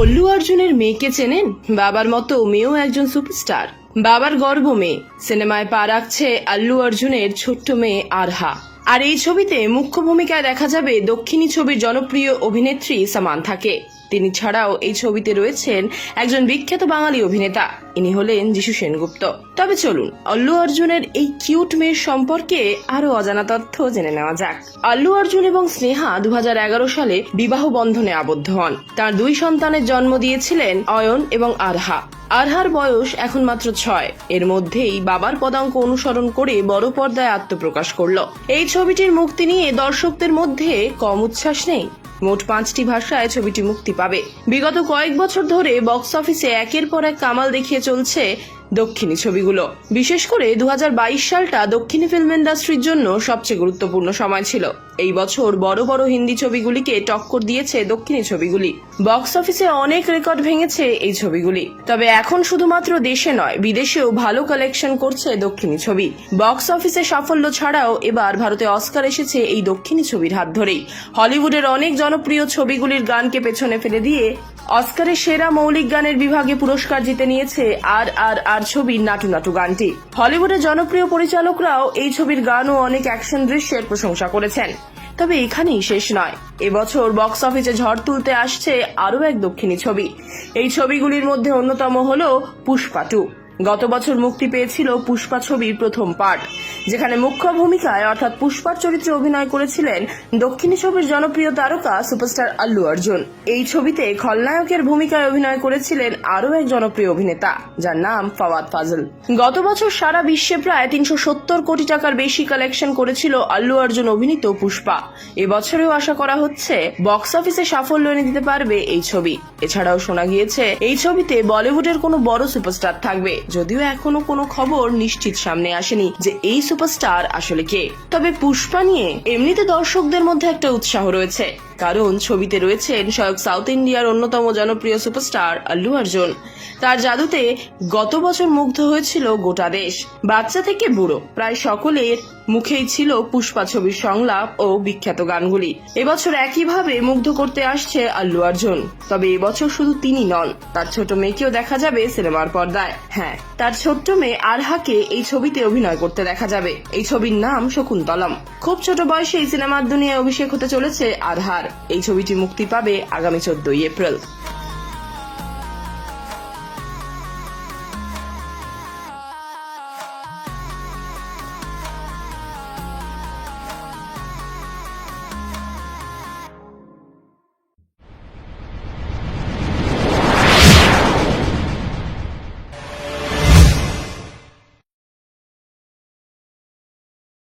অল্লু অর্জুনের মেয়েকে চেনেন? বাবার মতো মেয়েও একজন সুপারস্টার। বাবার গর্ব মেয়ে। সিনেমায় পা রাখছে আল্লু অর্জুনের ছোট্ট মেয়ে আরহা। আর এই ছবিতে মুখ্য ভূমিকায় দেখা যাবে দক্ষিণী ছবির জনপ্রিয় অভিনেত্রী সামান্থাকে। তিনি ছাড়াও এই ছবিতে রয়েছেন একজন বিখ্যাত বাঙালি অভিনেতা। ইনি হলেন যিশু সেনগুপ্ত। তবে চলুন আল্লু অর্জুনের এই কিউট মেয়ের সম্পর্কে আরো অজানা তথ্য জেনে নেওয়া যাক। আল্লু অর্জুন এবং স্নেহা 2011 সালে বিবাহ বন্ধনে আবদ্ধ হন। তার 2 সন্তানের জন্ম দিয়েছিলেন অয়ন এবং আরহা। আরহার বয়স এখন মাত্র 6। এর মধ্যেই বাবার পদাঙ্ক অনুসরণ করে বড় পর্দায় আত্মপ্রকাশ করল। এই ছবিটির মুক্তি নিয়ে দর্শকদের মধ্যে কম উচ্ছ্বাস নেই। মোট 5টি ভাষায় ছবিটি মুক্তি পাবে। বিগত কয়েক বছর ধরে বক্স অফিসে একের পর এক কামাল দেখিয়ে চলছে দক্ষিণী ছবিগুলো। বিশেষ করে 2022 সালটা দক্ষিণী ফিল্ম ইন্ডাস্ট্রির জন্য সবচেয়ে গুরুত্বপূর্ণ সময় ছিল। এই বছর বড় বড় হিন্দি ছবিগুলিকে টক্কর দিয়েছে দক্ষিণী ছবিগুলি। বক্স অফিসে অনেক রেকর্ড ভেঙেছে এই ছবিগুলি। তবে এখন শুধুমাত্র দেশে নয়, বিদেশেও ভালো কালেকশন করছে দক্ষিণী ছবি। বক্স অফিসে সাফল্য ছাড়াও এবার ভারতে অস্কার এসেছে এই দক্ষিণী ছবির হাত ধরেই। হলিউডের অনেক জনপ্রিয় ছবিগুলির গানকে পেছনে ফেলে দিয়ে অস্কারের সেরা মৌলিক গানের বিভাগে পুরস্কার জিতে নিয়েছে আর ছবির নাটু নাটু গানটি। হলিউডের জনপ্রিয় পরিচালকরাও এই ছবির গান ও অনেক অ্যাকশন দৃশ্যের প্রশংসা করেছেন। তবে এখানেই শেষ নয়, এবছর বক্স অফিসে ঝড় তুলতে আসছে আরও এক দক্ষিণী ছবি। এই ছবিগুলির মধ্যে অন্যতম হল পুষ্পা 2। গত বছর মুক্তি পেয়েছিল পুষ্পা ছবির প্রথম পার্ট, যেখানে মুখ্য ভূমিকায় অর্থাৎ পুষ্পার চরিত্রে অভিনয় করেছিলেন দক্ষিণী ছবির জনপ্রিয় তারকা সুপারস্টার আল্লু অর্জুন। এই ছবিতে খলনায়কের ভূমিকায় অভিনয় করেছিলেন আরও এক জনপ্রিয় অভিনেতা, যার নাম ফাওয়াদ ফাজল। গত বছর সারা বিশ্বে প্রায় 370 কোটি টাকার বেশি কালেকশন করেছিল আল্লু অর্জুন অভিনীত পুষ্পা। এবছরেও আশা করা হচ্ছে বক্স অফিসে সাফল্য এনে দিতে পারবে এই ছবি। এছাড়াও শোনা গিয়েছে এই ছবিতে বলিউডের কোনো বড় সুপারস্টার থাকবে, যদিও এখনো কোনো খবর নিশ্চিত সামনে আসেনি যে এই সুপারস্টার আসলে কে। তবে পুষ্পা নিয়ে এমনিতে দর্শকদের মধ্যে একটা উৎসাহ রয়েছে, কারণ ছবিতে রয়েছেন স্বয়ং সাউথ ইন্ডিয়ার অন্যতম জনপ্রিয় সুপারস্টার আল্লু অর্জুন। তার জাদুতে গত বছর মুগ্ধ হয়েছিল গোটা দেশ। বাচ্চা থেকে বুড়ো প্রায় সকলের মুখেই ছিল পুষ্পা ছবির সংলাপ ও বিখ্যাত গানগুলি। এবছর একইভাবে মুগ্ধ করতে আসছে আল্লু অর্জুন। তবে এবছর শুধু তিনি নন, তার ছোট মেয়েকেও দেখা যাবে সিনেমার পর্দায়। হ্যাঁ, তার ছোট্ট মেয়ে আরহাকে এই ছবিতে অভিনয় করতে দেখা যাবে। এই ছবির নাম শকুন্তলম। খুব ছোট বয়সে এই সিনেমার দুনিয়ায় অভিষেক হতে চলেছে আরহার। এই ছবিটি মুক্তি পাবে আগামী 14 এপ্রিল।